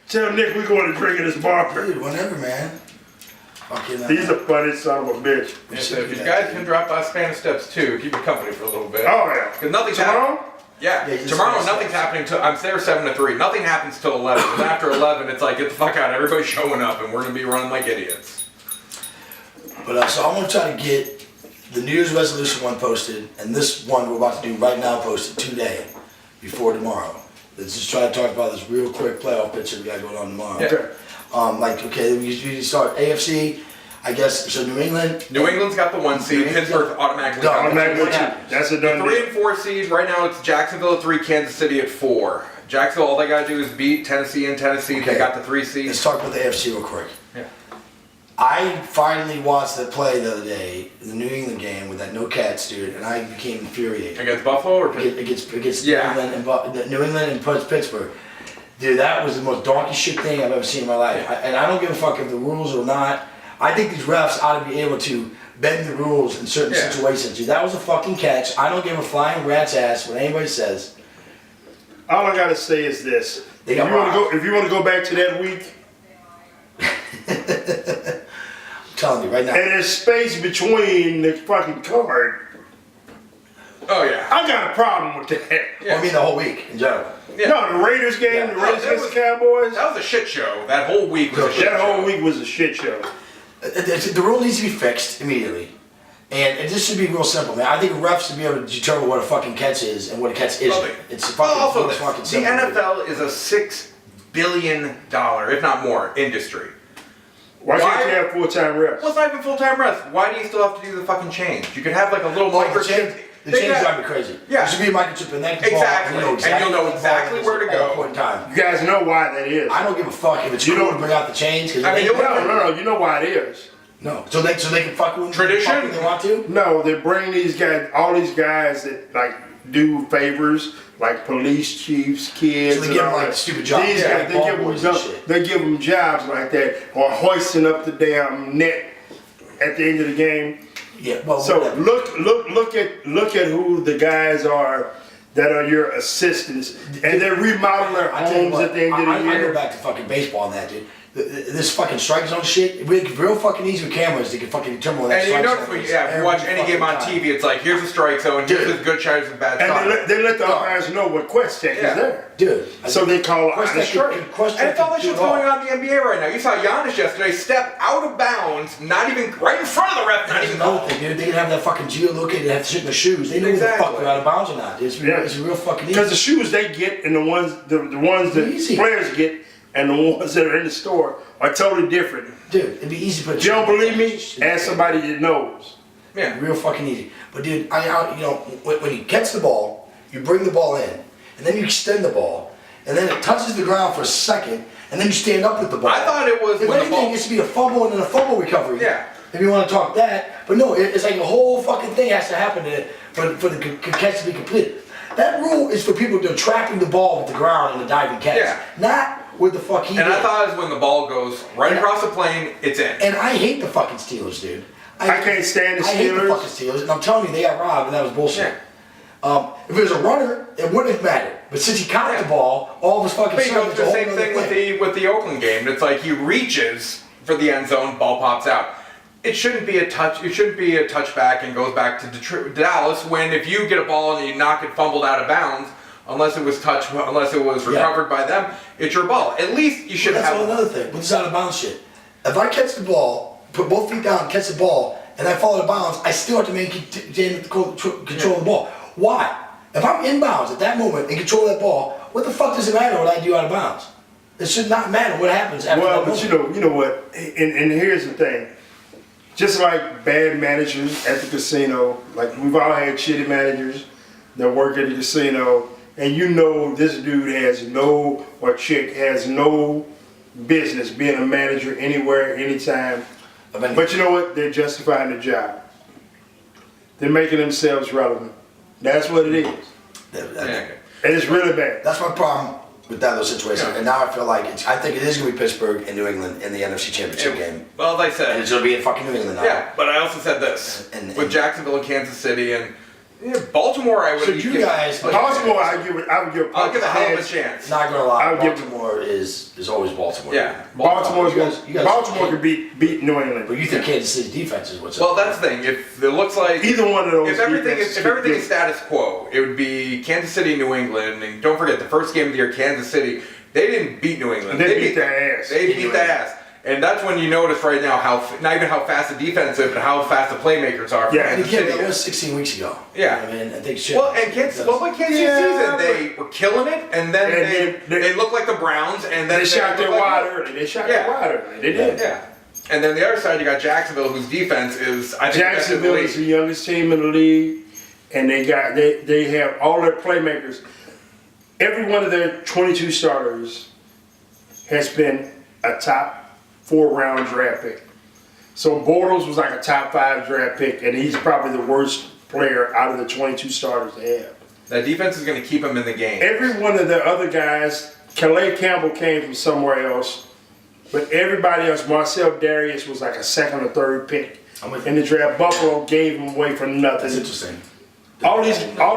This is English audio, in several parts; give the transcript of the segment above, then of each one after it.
Tell Nick we're going to drink at his bar. Dude, whatever, man. He's a funny son of a bitch. Yeah, so if you guys can drop by Spanish Steps too, keep me company for a little bit. Oh yeah. Because nothing's Tomorrow? happening. Yeah, tomorrow nothing's happening till I'm there 7 to 3. Nothing happens till 11. And after 11, it's like get the fuck out. Everybody's showing up, and we're gonna be running like idiots. But so I want to try to get the New Year's resolution one posted, and this one we're about to do right now posted today, before tomorrow. Let's just try to talk about this real quick playoff picture we got going on tomorrow. Okay. We usually start AFC, I guess. So New England. New England's got the 1 seed. Pittsburgh automatically got the 2 seed. That's a done The 3 and 4 seed right now. It's Jacksonville at 3, Kansas City at 4. Jacksonville, all they gotta do is beat Tennessee and Tennessee. Okay. They got the 3 seed. Let's talk about the AFC real quick. Yeah. I finally watched the play the other day, the New England game with that no cats dude, and I became infuriated. Against Buffalo or Pittsburgh? Against Yeah. New England and Pittsburgh. Dude, that was the most donkey shit thing I've ever seen in my life. And I don't give a fuck if the rules or not. I think these refs ought to be able to bend the rules in certain situations. Dude, that was a fucking catch. I don't give a flying rat's ass what anybody says. All I gotta say is this: if you want to go back to that week, I'm telling you right now. and there's space between the fucking card. Oh yeah. I got a problem with that. I mean the whole week in general. Yeah. No, the Raiders game, the Raiders against the Cowboys. That was a shit show. That whole week was a shit show. That whole week was a shit show. The rule needs to be fixed immediately. And this should be real simple, man. I think refs should be able to determine what a fucking catch is and what a catch isn't. It's fucking the simple. NFL is a $6 billion, if not more, industry. Why can't you have full-time refs? Well, it's not even full-time refs. Why do you still have to do the fucking change? You can have like a little microchip. The change drive me crazy. Yeah. There should be a microchip in that Exactly. And you'll know exactly where to go. Point in time. You guys know why that is. I don't give a fuck if it's cool to bring out the change. I mean, No. You know why it is. No. So they can fuck with tradition. When they want to. No, they bring these guys, all these guys that like do favors, like police chiefs, kids. So they give them like stupid jobs. These guys, they give them jobs like that, or hoisting up the damn net at the end of the game. Yeah. Well. So look at who the guys are that are your assistants, and they're remodeling their homes at the end of the year. I go back to fucking baseball on that, dude. This fucking strike zone shit, it make it real fucking easy with cameras to can fucking determine what that strike zone is. And you notice when you watch any game on TV, it's like, here's a strike zone, here's a good shot, here's a bad shot. And they let the umpires know what quest check is there. Dude. So they call it a strike. And it's all that shit's going on in the NBA right now. You saw Giannis yesterday step out of bounds, not even right in front of the ref, not even another thing, dude. They can have that fucking geolocator, they have to shit in their shoes. They know who the fuck they're out of bounds or not. It's real fucking easy. Because the shoes they get and the ones that players get and the ones that are in the store are totally different. Dude, it'd be easy to put. You don't believe me? Ask somebody that knows. Yeah, real fucking easy. But dude, when you catch the ball, you bring the ball in, and then you extend the ball, and then it touches the ground for a second, and then you stand up with the ball. I thought it was if when anything, the ball. It should be a fumble and then a fumble recovery. Yeah. If you want to talk that, but no, it's like a whole fucking thing has to happen for the catch to be completed. That rule is for people that are trapping the ball with the ground in the diving catch. Yeah. Not with the fuck he And did. I thought it was when the ball goes right across the plane, it's in. And I hate the fucking Steelers, dude. I can't stand the Steelers. I hate the fucking Steelers, and I'm telling you, they got robbed, and that was bullshit. Yeah. If it was a runner, it wouldn't have mattered. But since he caught the ball, all of his fucking But you go stuff, through it's the a same whole thing other with the Oakland game. It's like he reaches for the end zone, ball pops out. It shouldn't be a touch. It shouldn't be a touchback and goes back to Dallas. When if you get a ball and you knock it fumbled out of bounds, unless it was recovered by them, it's your ball. At least you should have. That's another thing. With this out of bounds shit. If I catch the ball, put both feet down, catch the ball, and I fall out of bounds, I still have to maintain control of the ball. Why? If I'm inbounds at that moment and control that ball, what the fuck does it matter what I do out of bounds? It should not matter what happens after that moment. But you know what? And here's the thing. Just like bad managers at the casino, like we've all had shitty managers that work at the casino, and you know this dude chick has no business being a manager anywhere, anytime. But you know what? They're justifying the job. They're making themselves relevant. That's what it is. And it's really bad. That's my problem with that little situation. And now I feel like I think it is going to be Pittsburgh and New England in the NFC Championship game. Well, as I said. And it's going to be in fucking New England now. Yeah, but I also said this. With Jacksonville and Kansas City, and Yeah, Baltimore, I would. So you guys, Baltimore, I would give. I'll give a hell of a chance. not gonna lie, I'll give- Baltimore is always Baltimore. Yeah, Baltimore's You guys- Baltimore could beat New England. But you think Kansas City's defense is what's Well, up? that's the thing. If it looks like Either one of those. if everything defenses is could status quo, it would be Kansas City, New England, and don't forget the first game of the year, Kansas City. They didn't beat New England. They beat their ass. They beat their ass. And that's when you notice right now not even how fast the defense is, but how fast the playmakers are. Yeah, And Kansas again, City that was is. 16 weeks ago. Yeah. I mean, I think shit. Well, and Kansas City's Yeah, season, they were killing it, and then And they looked like the Browns, and then They shot their looked like- wide early. They shot their wide early. They did. Yeah. And then the other side, you got Jacksonville, whose defense is, I think, best in the Jacksonville league. is the youngest team in the league, and they have all their playmakers. Every one of their 22 starters has been a top 4-round draft pick. So Bortles was like a top 5 draft pick, and he's probably the worst player out of the 22 starters they have. That defense is going to keep them in the game. Every one of the other guys, Calais Campbell came from somewhere else, but everybody else, Marcel Darius was like a 2nd or 3rd pick in the draft. Buffalo gave him away for nothing. That's interesting. All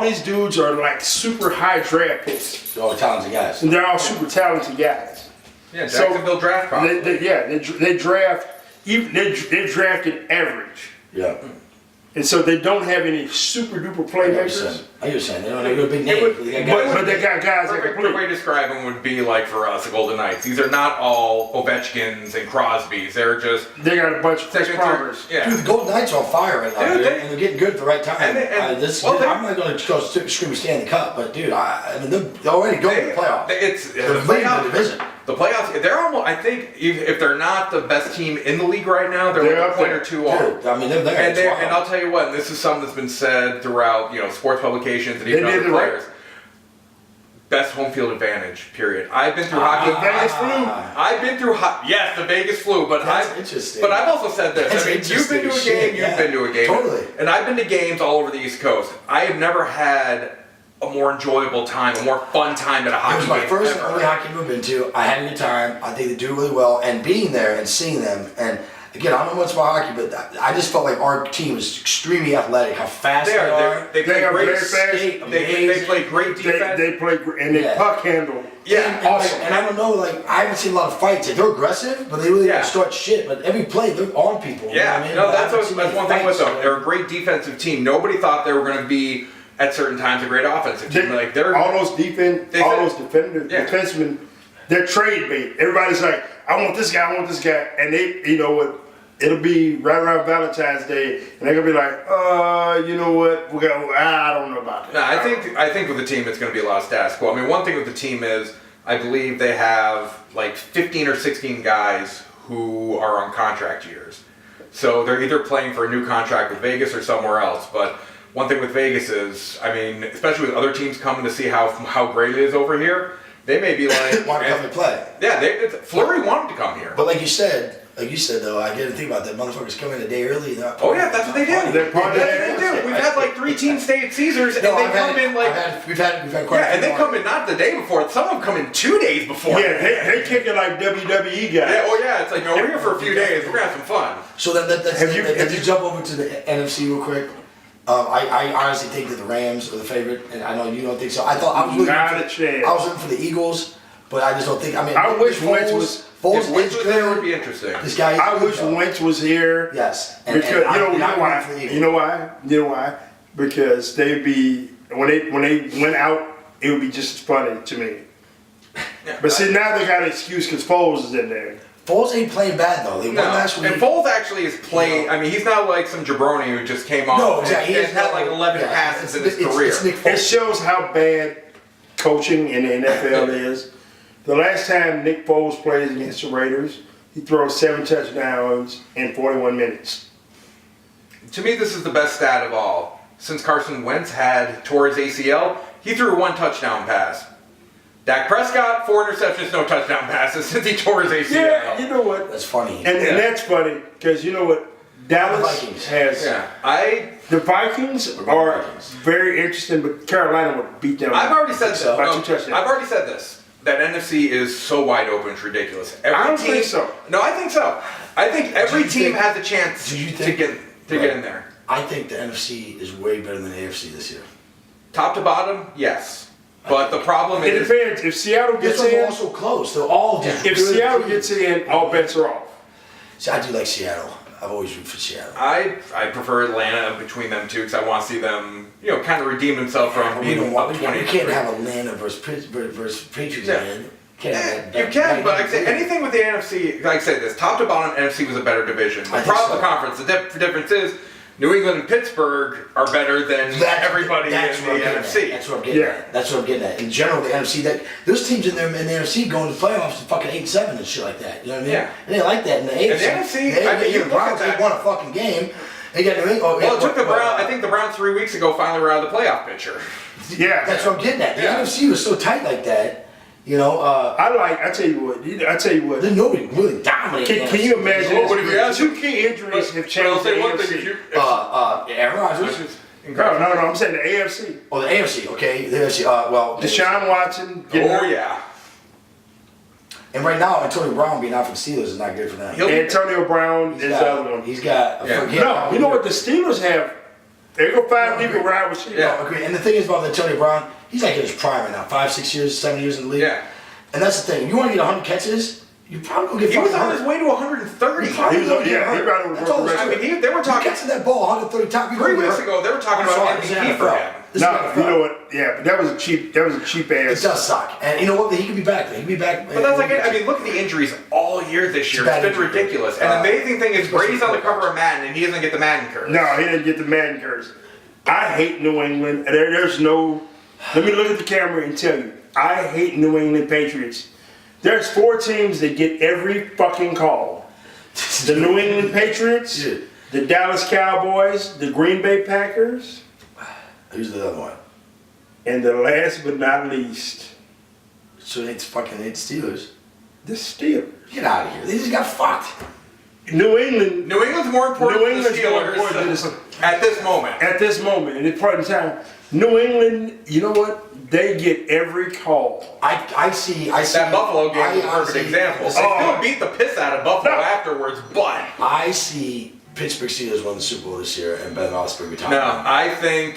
these dudes are like super high draft picks, They're all talented guys. and they're all super talented guys. Yeah, Jacksonville draft prospects. They draft. They drafted average, Yeah. and so they don't have any super duper playmakers. I understand. They don't have a big name. They got guys. But they got guys that can Perfect way play. to describe them would be like for us, the Golden Knights. These are not all Ovechkins and Crosbys. They're just They got a bunch of first second, primers. third. Yeah. Dude, the Golden Knights are on fire right now, Dude, dude, and they're getting good at the right time. and they- and- I'm not going to go scream Stanley Cup, but dude, I mean, they're already going to the playoffs. It's They're leading the division. The playoffs, they're almost, I think, if they're not the best team in the league right now, they're They're like a up point there. or two off. Dude, I mean, they're there. It's wild. And I'll tell you what, and this is something that's been said throughout, sports publications and even They did other it right. players. Best home field advantage, period. I've been through hockey. The Vegas flu. I've been through yes, the Vegas flu, but That's I've interesting. But I've also said this. That's I mean, you've been to a interesting game, shit, you've yeah. been to a game, Totally. and I've been to games all over the East Coast. I have never had a more enjoyable time, a more fun time at a It hockey was my game. first and ever. only hockey game I've been to. I had a good time. I think they do really well. And being there and seeing them, and again, I don't know much about hockey, but I just felt like our team was extremely athletic. How fast They they are. are. They play are great. very fast. They play great defense. They play and they Yeah. puck handle. Yeah, awesome. And I don't know, like, I haven't seen a lot of fights. They're aggressive, but they really Yeah. don't start shit. But every play, they're on people. You know Yeah, what I mean? no, But I that's haven't seen that's any one thing with fights, them. so- They're a great defensive team. Nobody thought they were going to be at certain times a great offensive team. Like they're all those They defenders, Yeah. defensemen, they're trade bait. Everybody's like, I want this guy, and they, you know what? It'll be right around Valentine's Day, and they're gonna be like, you know what? I don't know about that. No, I think with the team it's going to be a lot of status quo. I mean, one thing with the team is I believe they have like 15 or 16 guys who are on contract years. So they're either playing for a new contract with Vegas or somewhere else. But one thing with Vegas is, I mean, especially with other teams coming to see how great it is over here, they may be like, Want to come and play. yeah, Fleury wanted to come here. But like you said though, I didn't think about that. Motherfuckers come in a day early. Oh yeah, that's what they do. They're part of That's what they do. We've had like 3 teams stay at Caesars, and they come in like we've had quite yeah, a and few they come in not the day before. Some of them come in 2 days before. Yeah, they kick it like WWE guys. Yeah, oh yeah, it's like, no, we're here for a few days. We're gonna have some fun. So let's Have you jump over to the NFC real quick. I honestly think that the Rams are the favorite, and I know you don't think so. I was really Not rooting a chance. I was rooting for the Eagles, but I just don't think. I mean, I wish Wentz was- Foles If Wentz is was there, it would good. be interesting. This guy. Is I good, wish though. Wentz was here. Yes, Because you know I'm why? rooting for the Eagles. You know why? You know why? Because they'd be when they went out, it would be just as funny to me. But see, now they got an excuse because Foles is in there. Foles ain't playing bad though. They won No, last week. and Foles actually is playing. I mean, he's not like some jabroni who just came off. No, exactly. He's had like 11 passes in his career. It's Nick It Foles. shows how bad coaching in the NFL is. The last time Nick Foles played against the Raiders, he throws 7 touchdowns in 41 minutes. To me, this is the best stat of all. Since Carson Wentz tore his ACL, he threw 1 touchdown pass. Dak Prescott, 4 interceptions, no touchdown passes since he tore his ACL. Yeah, you know what? That's funny. And that's funny because you know what? Dallas Vikings. has. Yeah, The Vikings are very interesting, but Carolina would beat them. I've already said this. so. By No, 2 touchdowns. I've already said this. That NFC is so wide open, it's ridiculous. Every I don't team, think so. No, I think so. I think every you team think- has a chance do you to think- get in there. I think the NFC is way better than the AFC this year. Top to bottom, yes. But the problem It is, depends. If Seattle This gets one's in, also close. They're all just if good Seattle teams. gets in, all bets are off. See, I do like Seattle. I've always rooted for Seattle. I prefer Atlanta between them two because I want to see them, kind of redeem themselves from We being don't want. up We 20. can't have Atlanta versus Patriots. Yeah. Man. Can't have that. You can, but like I say, anything with the NFC, like I said, this top to bottom NFC was a better division. The I think problem so. the conference, the difference is New England and Pittsburgh are better than everybody in that's what I'm the getting NFC. At. That's what I'm getting at. That's what I'm getting at. In general, the NFC, that those teams in there in the NFC going to the playoffs and fucking 8-7 and shit like that. You know what I mean? Yeah. And they like that in the AFC. And the NFC, I mean, you the look Browns, at that. they won a fucking game. They got New England. Well, it took the Browns. I think the Browns 3 weeks ago finally were out of the playoff picture. Yeah. That's what I'm getting at. The Yeah. NFC was so tight like that. I tell you what. There's nobody really dominating. Can you imagine? Well, what if you ask two him? key injuries have But changed I'll say the one AFC. thing: if you, Aaron Rodgers. No, I'm saying the AFC. Oh, the AFC. Okay, the AFC. Well, Deshaun Watson. oh yeah, And right now, Antonio Brown being out for the Steelers is not good for them. Antonio Brown is the other one. He's got. No, you know what the Steelers have? They go 5 people right with you. Yeah, agree. And the thing is about Antonio Brown, he's like in his prime right now, 5, 6 years, 7 years in the league. yeah. And that's the thing. You want to get 100 catches, you probably gonna get. He was on 100. his way to 130. You probably He was gonna on- get yeah, he 100. probably was That's all worth the I'm rest saying. They were You talking catching that ball 130 times. 3 weeks ago. They were talking I'm about sorry, this is MVP for NFL. him. This is No, NFL. you know what? Yeah, but that was a cheap It ass. does suck. And you know what? He could be back. He could be back. But that's like it. I mean, look at the injuries all year this year. It's It's bad been injury. ridiculous. And the amazing thing is Brady's on the cover of Madden and he doesn't get the Madden curse. No, he didn't get the Madden curse. I hate New England. There's no. Let me look at the camera and tell you. I hate New England Patriots. There's 4 teams that get every fucking call. The New England Patriots, Yeah. the Dallas Cowboys, the Green Bay Packers, Who's the other one? and the last but not least, So it's fucking Steelers. the Steelers. Get out of here. They just got fucked. New England, New England's more important New than the England's more important than Steelers the- at this moment. at this moment, in this point in time, New England, you know what? They get every call. I see. That Buffalo game is a perfect see- example. They Oh. still beat the piss out of Buffalo No. afterwards, but I see Pittsburgh Steelers win the Super Bowl this year and Ben Roethlisberger retire. no, I think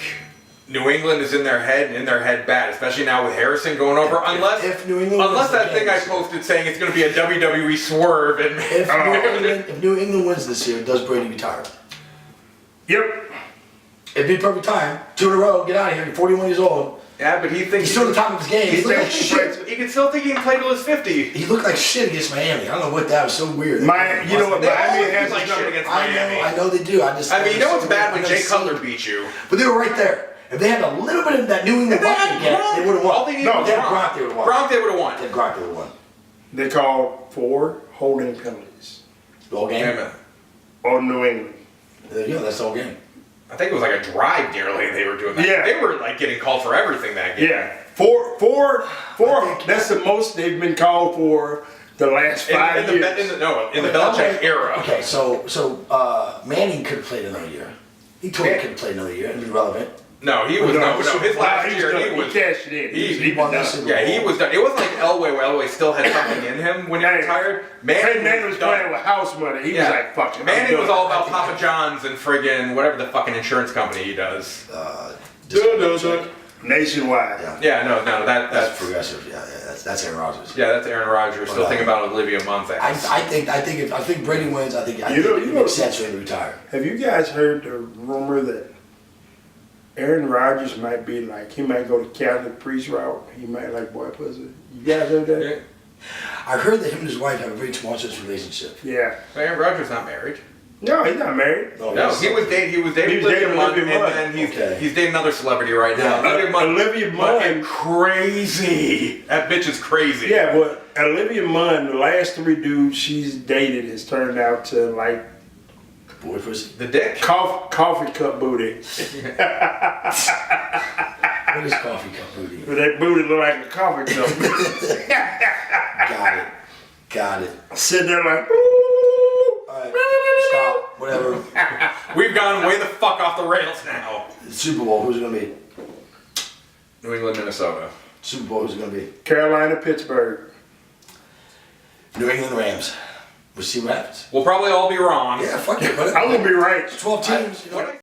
New England is in their head bad, especially now with Harrison going over. Unless if New England unless wins the that thing I games- posted saying it's going to be a WWE swerve and If New England wins this year, does Brady retire? Yep. It'd be a perfect time. 2 in a row. Get out of here. You're 41 years old. yeah, but he thinks He's still at the top of his game. He looked like shit. he can still think he can play till his 50. He looked like shit against Miami. I don't know what that was so weird. You know what? They Miami always has do like his shit number. against I Miami. know they do. I mean, you know what's bad when I Jay never seen Cutler it. beat you. But they were right there. If they had a little bit of that New England If they luck had again, Gronk, they would have won. all they needed No, was they had Gronk. Gronk, they would have won. Gronk, they would have won. They had Gronk, they would have won. They called 4 holding penalties The whole game. Damn it. on New England. There you go. That's the whole game. I think it was like a drive nearly they were doing that. Yeah. They were like getting called for everything that game. Yeah, four. I think- That's the most they've been called for the last 5 In years. the Belichick era. Okay, so Manning could have played another year. He totally could have played another year and been relevant. No, he was no. His last year, done. he was. cashed it in. he won done. that Super Yeah, he was done. It wasn't like Elway, where Elway still had something in him when he Hey, retired. Manning was done. playing with house money. He was like, "Fuck it." I'm Manning was done. all about Papa John's and friggin' whatever the fucking insurance company he does. Nationwide. Yeah. Yeah, no, That's that's progressive. Yeah, that's Aaron Rodgers. yeah, that's Aaron Rodgers. Still thinking about Olivia Munn's ass. I think Brady wins. I think You know- it makes sense for him to retire. Have you guys heard the rumor that Aaron Rodgers might be like, he might go the Catholic priest route? He might like boy pussy. You guys heard that? Yeah. I heard that him and his wife have a very tumultuous relationship. Yeah. But Aaron Rodgers not married. No, he's not married. No, he was dating He was Olivia dating Munn, Olivia Munn. and then Okay. he's dating another celebrity right now. Yeah. Olivia Munn. fucking crazy. That bitch is crazy. Yeah, but Olivia Munn, the last 3 dudes she's dated has turned out to like Boy pussy. The dick. coffee cup booty. What is coffee cup booty? But that booty look like a coffee cup. Got it. Sitting there like, ooh. Alright, stop. Whatever. We've gone way the fuck off the rails now. Super Bowl, who's it gonna be? New England, Minnesota. Super Bowl, who's it gonna be? Carolina, Pittsburgh. New England Rams. We'll see what happens. We'll probably all be wrong. Yeah, fuck it. I'm gonna be right. 12 teams, you know.